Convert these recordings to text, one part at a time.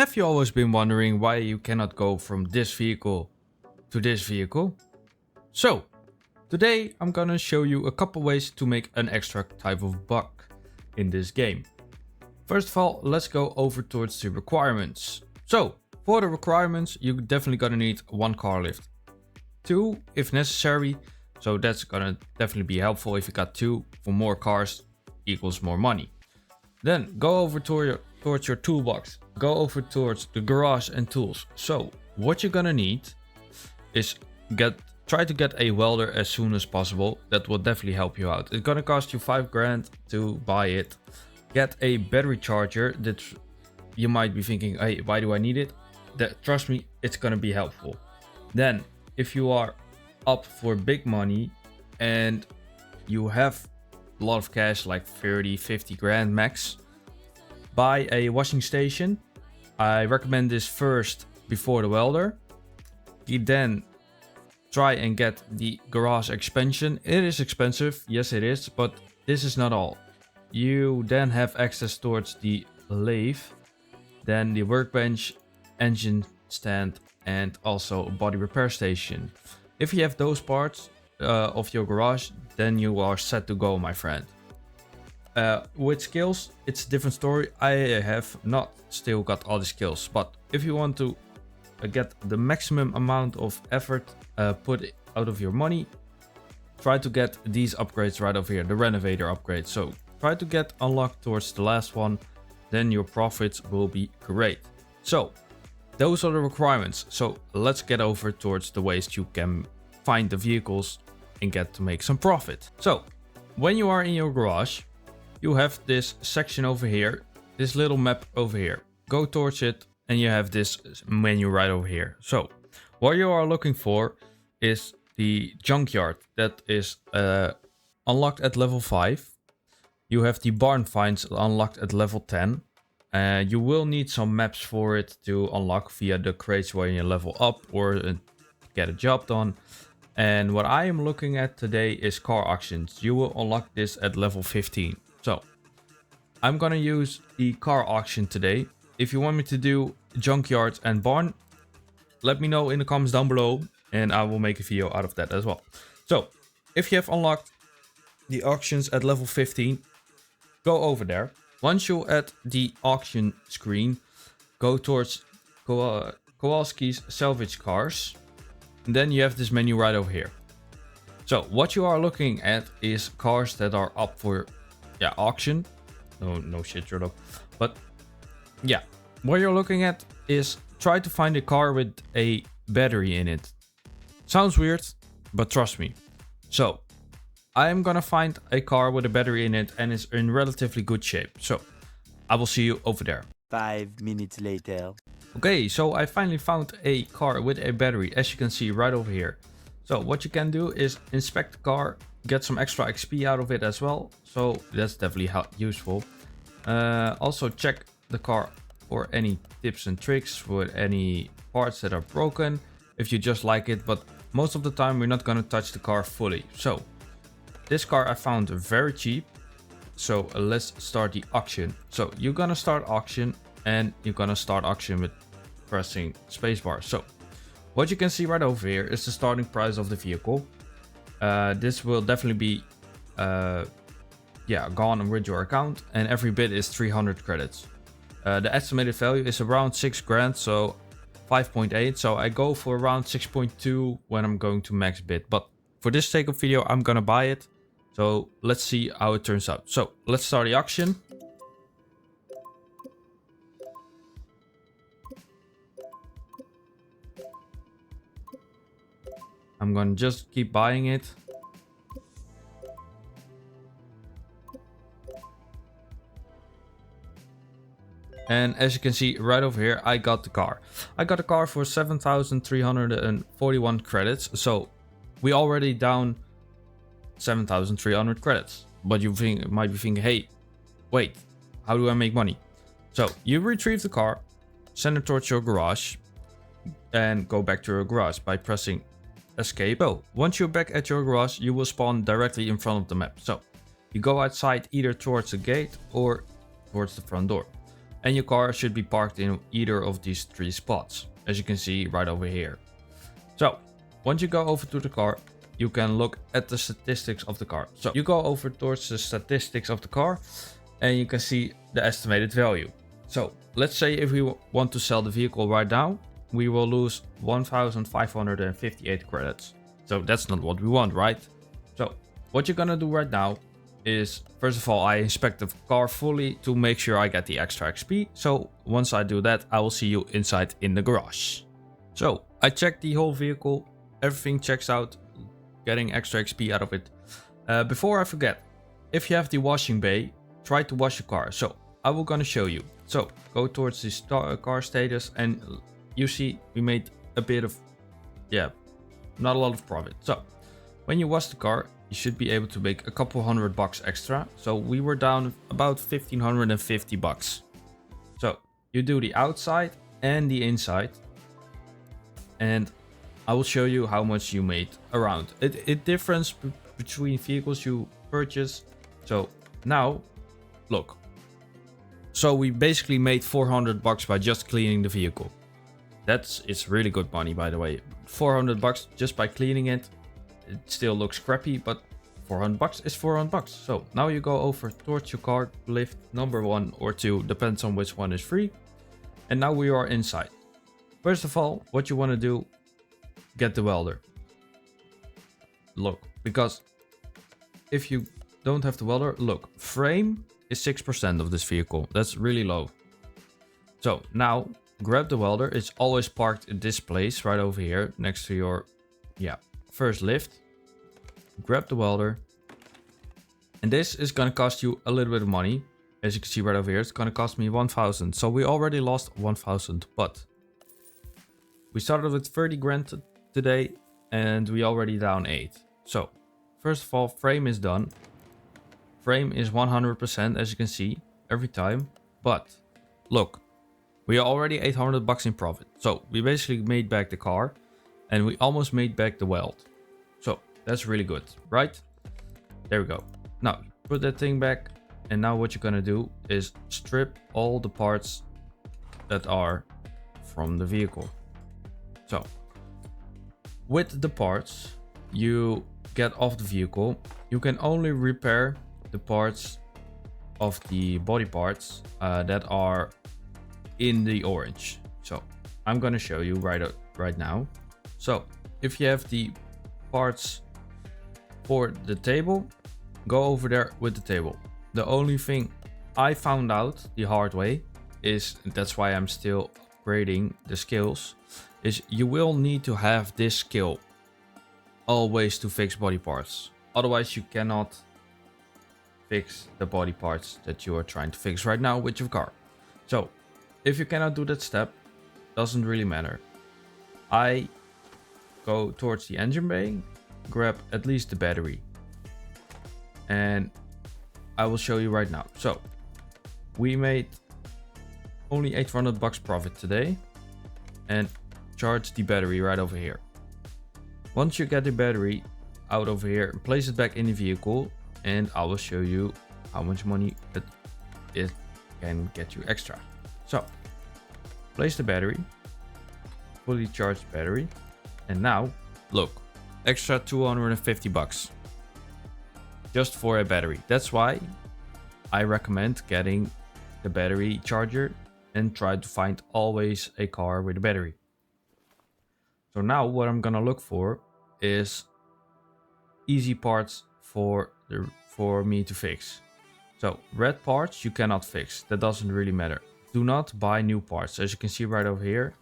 Have you always been wondering why you cannot go from this vehicle to this vehicle? So, today I'm gonna show you a couple ways to make an extra type of bug in this game. First of all, let's go over towards the requirements. So, for the requirements, you're definitely gonna need one car lift. Two, if necessary, so that's gonna definitely be helpful if you got two. For more cars equals more money. Then go over towards your toolbox. Go over towards the garage and tools. So what you're gonna need is try to get a welder as soon as possible. That will definitely help you out. It's gonna cost you 5 grand to buy it. Get a battery charger. That you might be thinking, hey, why do I need it? Trust me, it's gonna be helpful. Then if you are up for big money and you have a lot of cash, like 30-50 grand max, buy a washing station. I recommend this first before the welder. You then try and get the garage expansion. It is expensive, yes it is, but this is not all. You then have access towards the lathe, then the workbench, engine stand, and also a body repair station. If you have those parts of your garage, then you are set to go, my friend. With skills, it's a different story. I have not still got all the skills, but if you want to get the maximum amount of effort put out of your money, try to get these upgrades right over here, the renovator upgrade. So try to get unlocked towards the last one, then your profits will be great. So those are the requirements. So let's get over towards the ways you can find the vehicles and get to make some profit. So when you are in your garage, you have this section over here, this little map over here. Go towards it and you have this menu right over here. So what you are looking for is the junkyard that is unlocked at level 5. You have the barn finds unlocked at level 10. You will need some maps for it to unlock via the crates where you level up or get a job done. And what I am looking at today is car auctions. You will unlock this at level 15. So I'm gonna use the car auction today. If you want me to do junkyard and barn, let me know in the comments down below and I will make a video out of that as well. So if you have unlocked the auctions at level 15, go over there. Once you're at the auction screen, go towards Kowalski's salvage cars. And then you have this menu right over here. So what you are looking at is cars that are up for auction. No shit, shut up. But yeah, what you're looking at is try to find a car with a battery in it. Sounds weird, but trust me. So I am gonna find a car with a battery in it and is in relatively good shape. So I will see you over there. 5 minutes later. Okay, so I finally found a car with a battery, as you can see right over here. So what you can do is inspect the car, get some extra XP out of it as well. So that's definitely useful. Also check the car for any tips and tricks, for any parts that are broken, if you just like it. But most of the time we're not gonna touch the car fully. So this car I found very cheap. So let's start the auction. So you're gonna start auction and you're gonna start auction with pressing spacebar. So what you can see right over here is the starting price of the vehicle. This will definitely be gone with your account, and every bid is 300 credits. The estimated value is around 6 grand, so 5.8. So I go for around 6.2 when I'm going to max bid. But for this sake of video, I'm gonna buy it. So let's see how it turns out. So let's start the auction. I'm gonna just keep buying it. And as you can see right over here, I got the car. I got a car for 7,341 credits. So we already down 7,300 credits. But you might be thinking, hey, wait, how do I make money? So you retrieve the car, send it towards your garage, and go back to your garage by pressing escape. So once you're back at your garage, you will spawn directly in front of the map. So you go outside either towards the gate or towards the front door. And your car should be parked in either of these 3 spots, as you can see right over here. So once you go over to the car, you can look at the statistics of the car. So you go over towards the statistics of the car and you can see the estimated value. So let's say if we want to sell the vehicle right now, we will lose 1,558 credits. So that's not what we want, right? So what you're gonna do right now is, first of all, I inspect the car fully to make sure I get the extra XP. So once I do that, I will see you inside in the garage. So I checked the whole vehicle, everything checks out, getting extra XP out of it. Before I forget, if you have the washing bay, try to wash your car. So I will gonna show you. So go towards the car status and you see we made a bit of, not a lot of profit. So when you wash the car, you should be able to make a couple $100 extra. So we were down about 1,550 bucks. So you do the outside and the inside, and I will show you how much you made around. It differs between vehicles you purchase. So now, look. So we basically made 400 bucks by just cleaning the vehicle. It's really good money, by the way. 400 bucks just by cleaning it. It still looks crappy, but 400 bucks is 400 bucks. So now you go over towards your car, lift number 1 or 2, depends on which one is free. And now we are inside. First of all, what you want to do, get the welder. Look, because if you don't have the welder, look, frame is 6% of this vehicle. That's really low. So now grab the welder. It's always parked in this place right over here next to your first lift. Grab the welder, and this is gonna cost you a little bit of money. As you can see right over here, it's gonna cost me 1,000. So we already lost 1,000, but we started with 30 grand today and we already down 8. So first of all, frame is done. Frame is 100%, as you can see, every time. But look, we are already 800 bucks in profit. So we basically made back the car and we almost made back the weld. So that's really good, right? There we go. Now put that thing back. And now what you're gonna do is strip all the parts that are from the vehicle. So with the parts you get off the vehicle, you can only repair the parts of the body parts that are in the orange. So I'm gonna show you right now. So if you have the parts for the table, go over there with the table. The only thing I found out the hard way is, that's why I'm still upgrading the skills, is you will need to have this skill always to fix body parts. Otherwise you cannot fix the body parts that you are trying to fix right now with your car. So if you cannot do that step, doesn't really matter. I go towards the engine bay, grab at least the battery, and I will show you right now. So we made only 800 bucks profit today and charge the battery right over here. Once you get the battery out over here, place it back in the vehicle, and I will show you how much money it can get you extra. So place the battery, fully charged battery, and now look, extra 250 bucks just for a battery. That's why I recommend getting the battery charger and try to find always a car with a battery. So now what I'm gonna look for is easy parts for me to fix. So red parts you cannot fix, that doesn't really matter. Do not buy new parts. As you can see right over here,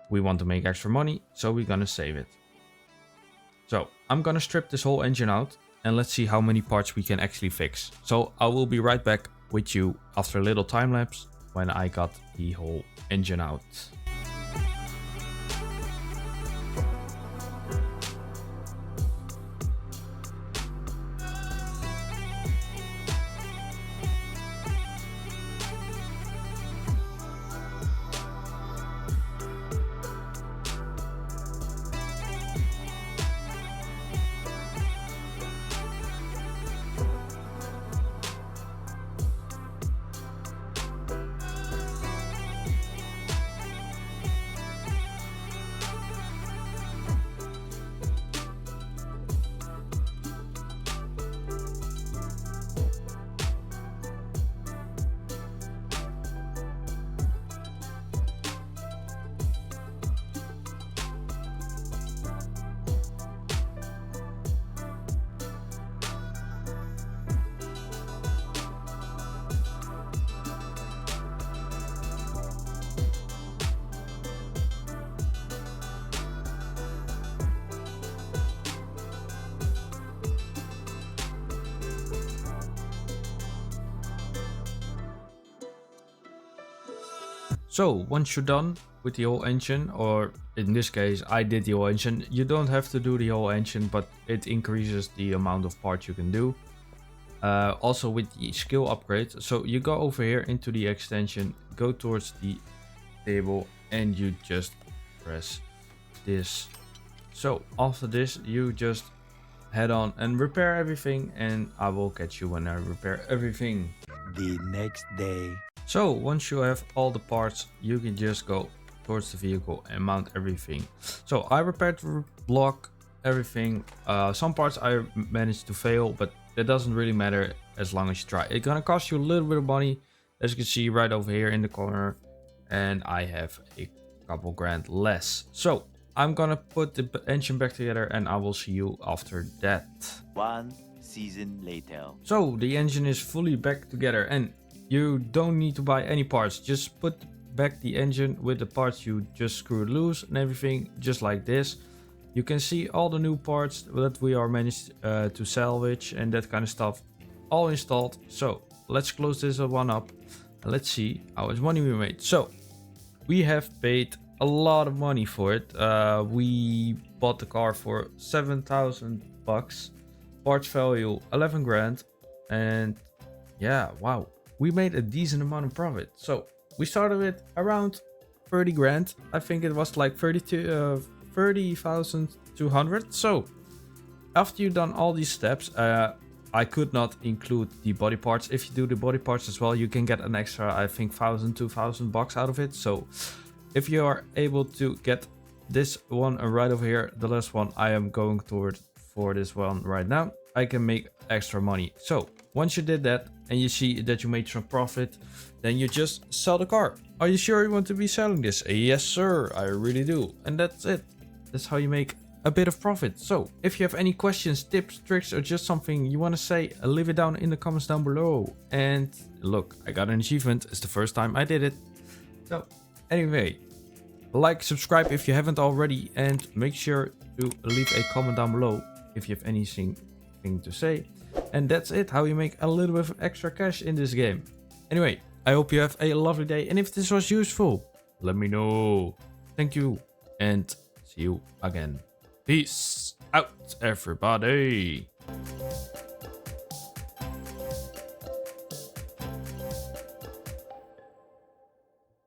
we want to make extra money, so we're gonna save it. So I'm gonna strip this whole engine out and let's see how many parts we can actually fix. So I will be right back with you after a little time lapse when I got the whole engine out. So once you're done with the whole engine, or in this case I did the whole engine, you don't have to do the whole engine, but it increases the amount of parts you can do. Also with the skill upgrade, so you go over here into the extension, go towards the table, and you just press this. So after this you just head on and repair everything, and I will catch you when I repair everything. The next day. So once you have all the parts, you can just go towards the vehicle and mount everything. So I repaired the block, everything. Some parts I managed to fail, but that doesn't really matter as long as you try. It's gonna cost you a little bit of money, as you can see right over here in the corner, and I have a couple grand less. So I'm gonna put the engine back together and I will see you after that. 1 season later. So the engine is fully back together and you don't need to buy any parts. Just put back the engine with the parts you just screwed loose and everything, just like this. You can see all the new parts that we are managed to salvage and that kind of stuff all installed. So let's close this one up and let's see how much money we made. So we have paid a lot of money for it. We bought the car for 7,000 bucks, parts value 11 grand, and yeah, wow, we made a decent amount of profit. So we started with around 30 grand. I think it was like 30,200. So after you've done all these steps, I could not include the body parts. If you do the body parts as well, you can get an extra, I think, 2,000 bucks out of it. So if you are able to get this one right over here, the last one I am going toward for this one right now, I can make extra money. So once you did that and you see that you made some profit, then you just sell the car. Are you sure you want to be selling this? Yes sir, I really do. And that's it. That's how you make a bit of profit. So if you have any questions, tips, tricks, or just something you want to say, leave it down in the comments down below. And look, I got an achievement. It's the first time I did it. So anyway, like, subscribe if you haven't already, and make sure to leave a comment down below if you have anything to say. And that's it, how you make a little bit of extra cash in this game. Anyway, I hope you have a lovely day, and if this was useful, let me know. Thank you, and see you again. Peace out, everybody.